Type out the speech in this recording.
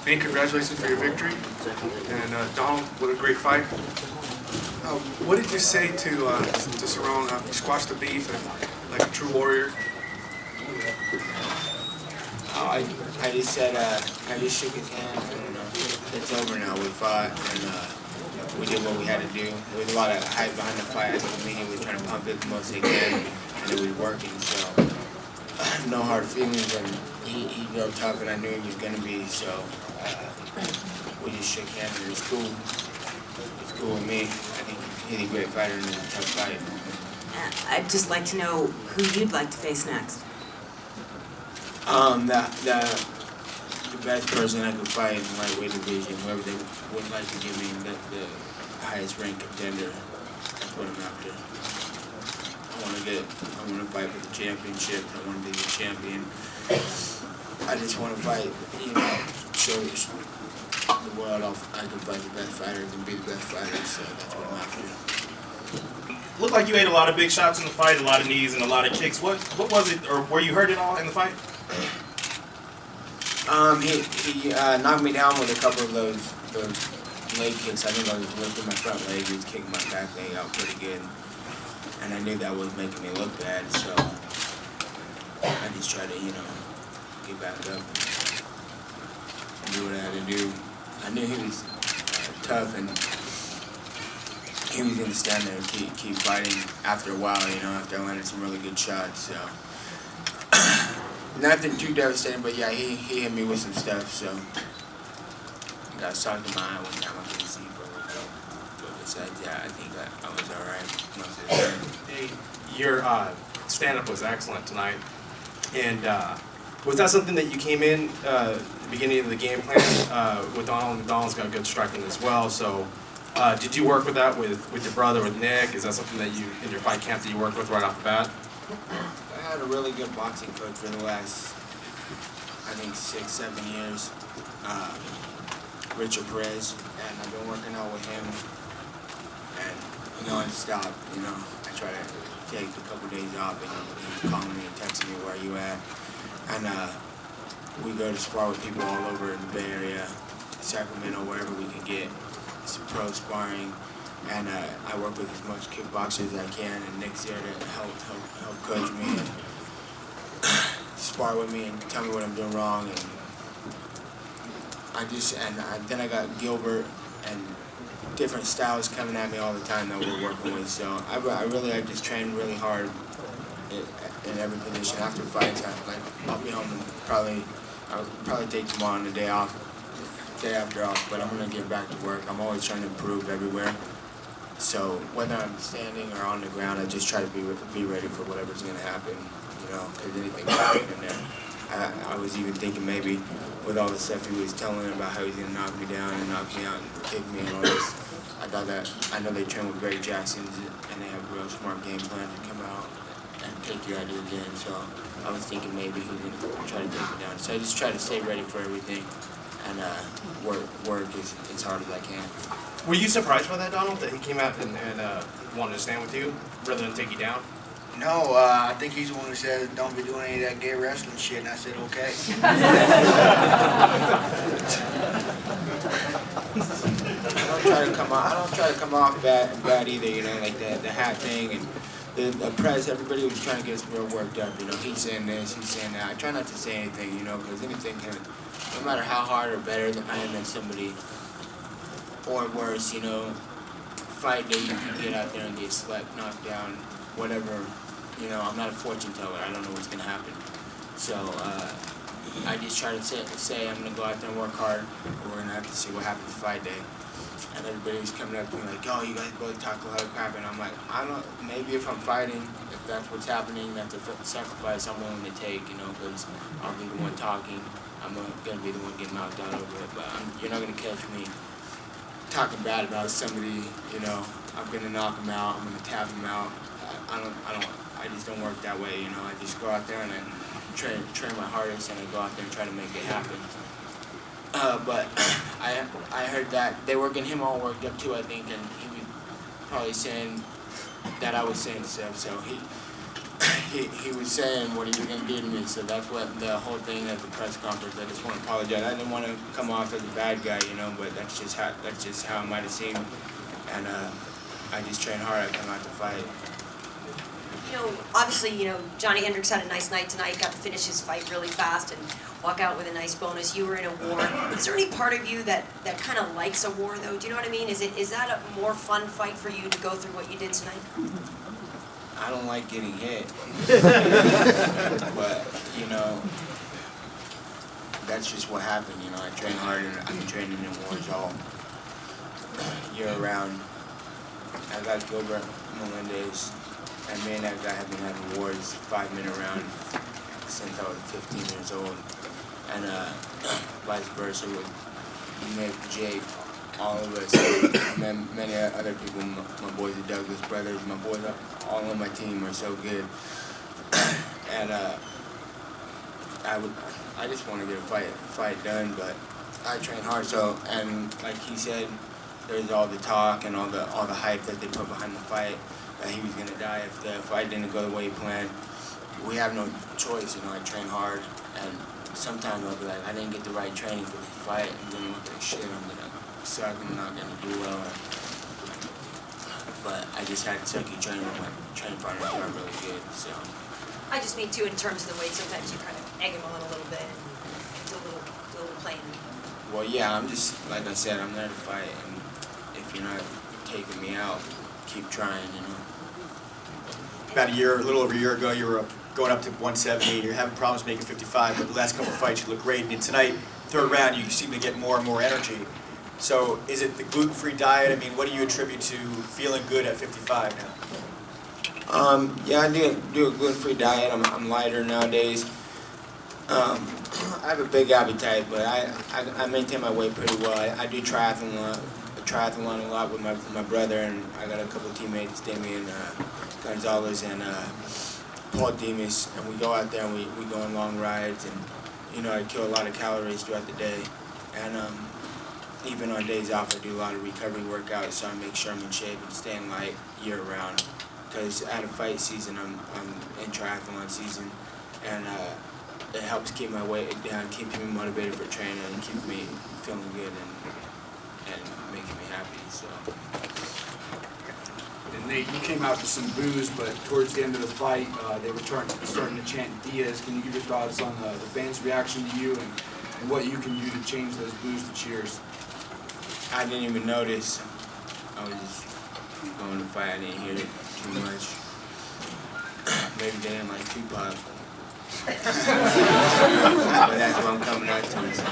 Nate, congratulations for your victory. And Donald, what a great fight. What did you say to Cerrone? You squashed the beef and like a true warrior. I just said, I just shook his hand, and it's over now. We fought, and we did what we had to do. There was a lot of hype behind the fight. I think the media was trying to pump it the most they can, and it was working, so no hard feelings, and he real tough, and I knew he was going to be, so we just shook hands, and it was cool. It's cool with me. I think he's a great fighter, and it's a tough fight. I'd just like to know who you'd like to face next. The best person I could fight in the lightweight division, whoever they would like to give me the highest ranked contender, that's what I'm after. I want to fight for the championship. I want to be the champion. I just want to fight, show the world I can fight the best fighters and be the best fighter, so that's what I'm after. Looked like you ate a lot of big shots in the fight, a lot of knees and a lot of kicks. What was it, or were you hurt at all in the fight? He knocked me down with a couple of those leg kicks. I think I was lifting my front leg, he was kicking my back leg out pretty good. And I knew that was making me look bad, so I just tried to, get back up and do what I had to do. I knew he was tough, and he was going to stand there and keep fighting after a while, after I landed some really good shots, so. Nothing too devastating, but yeah, he hit me with some stuff, so. I was talking to my eye one time, I couldn't see for a little bit. But besides, yeah, I think I was all right most of the time. Hey, your stand-up was excellent tonight, and was that something that you came in the beginning of the game plan with Donald? And Donald's got good striking as well, so did you work with that with your brother, with Nick? Is that something that you, in your fight camp, that you worked with right off the bat? I had a really good boxing coach for the last, I think, 6-7 years, Richard Perez, and I've been working out with him, and non-stop, I try to take a couple days off, and he's calling me and texting me, where are you at? And we go to spar with people all over in the Bay Area, Sacramento, wherever we can get some pro sparring. And I work with as much kickboxers as I can, and Nick's there to help coach me and spar with me and tell me what I'm doing wrong. And then I got Gilbert and different styles coming at me all the time that we're working with. So I just train really hard in every position. After fights, I'll be home and I'll probably take tomorrow and the day after off, but I'm gonna get back to work. I'm always trying to improve everywhere. So whether I'm standing or on the ground, I just try to be ready for whatever's going to happen, because anything can happen in there. I was even thinking maybe with all the stuff he was telling me about how he's going to knock me down and knock me out and kick me and all this, I know they train with Greg Jackson's and they have real smart game plans to come out and take you out of your game. So I was thinking maybe he was going to try to take me down. So I just try to stay ready for everything and work as hard as I can. Were you surprised by that, Donald, that he came out and wanted to stand with you rather than take you down? No, I think he's the one who said, don't be doing any of that gay wrestling shit, and I said, okay. I don't try to come off bad either, like the hat thing and the press. Everybody was trying to get us real worked up, he's saying this, he's saying that. I try not to say anything, because anything can, no matter how hard or better I am than somebody, or worse, fight day you can get out there and get slept, knocked down, whatever, I'm not a fortune teller, I don't know what's going to happen. So I just try to say I'm going to go out there and work hard, and we're going to have to see what happens fight day. And everybody was coming up to me like, oh, you guys both talk a lot of crap, and I'm like, maybe if I'm fighting, if that's what's happening, that's a sacrifice I'm willing to take, because I'll be the one talking, I'm going to be the one getting knocked out over it, but you're not going to catch me talking bad about somebody, I'm gonna knock them out, I'm gonna tap them out. I just don't work that way, I just go out there and I train my hardest and I go out there and try to make it happen. But I heard that they were getting him all worked up too, I think, and he was probably saying that I was saying stuff, so he was saying what he was gonna do to me, so that's what the whole thing at the press conference. I just want to apologize. I didn't want to come off as a bad guy, you know, but that's just how it might have seemed. And I just train hard. I come out to fight. You know, obviously, you know, Johnny Hendricks had a nice night tonight, got to finish his fight really fast and walk out with a nice bonus. You were in a war. Is there any part of you that kind of likes a war, though? Do you know what I mean? Is that a more fun fight for you to go through what you did tonight? I don't like getting hit, but you know, that's just what happened. You know, I train hard and I've been training in wars all year round. I got Gilbert Melendez, and me and that guy have been having wars 5-minute round since I was 15 years old, and vice versa with Nick, Jake, all of us, and many other people, my boys, the Douglas brothers, my boys, all on my team are so good, and I just want to get a fight done, but I train hard. So, and like he said, there's all the talk and all the hype that they put behind the fight, that he was gonna die if the fight didn't go the way he planned. We have no choice, you know. I train hard, and sometimes I'll be like, I didn't get the right training for this fight, and then look like shit, I'm gonna suck, I'm not gonna do well. But I just had to keep training with my training partners who are really good, so. I just mean, too, in terms of the way sometimes you kind of egg him on a little bit and do a little playing. Well, yeah, I'm just, like I said, I'm there to fight, and if you're not taking me out, keep trying, you know. About a little over a year ago, you were going up to 170. You're having problems making 55, but the last couple of fights you look great. And tonight, third round, you seem to get more and more energy. So is it the gluten-free diet? I mean, what do you attribute to feeling good at 55 now? Yeah, I do a gluten-free diet. I'm lighter nowadays. I have a big appetite, but I maintain my weight pretty well. I do triathlon a lot with my brother, and I got a couple of teammates, Damian Gonzalez and Paul Demas, and we go out there and we go on long rides, and you know, I kill a lot of calories throughout the day, and even on days off I do a lot of recovery workouts, so I make sure I'm in shape and staying light year round, because at a fight season I'm in triathlon season, and it helps keep my weight down, keeps me motivated for training, and keep me feeling good and making me happy. So. And Nate, you came out with some boos, but towards the end of the fight, they were starting to chant Diaz. Can you give your thoughts on the fans' reaction to you and what you can do to change those boos to cheers? I didn't even notice. I was just going to fight. I didn't hear it too much. Maybe they didn't like Tupac. But that's what I'm coming out to. So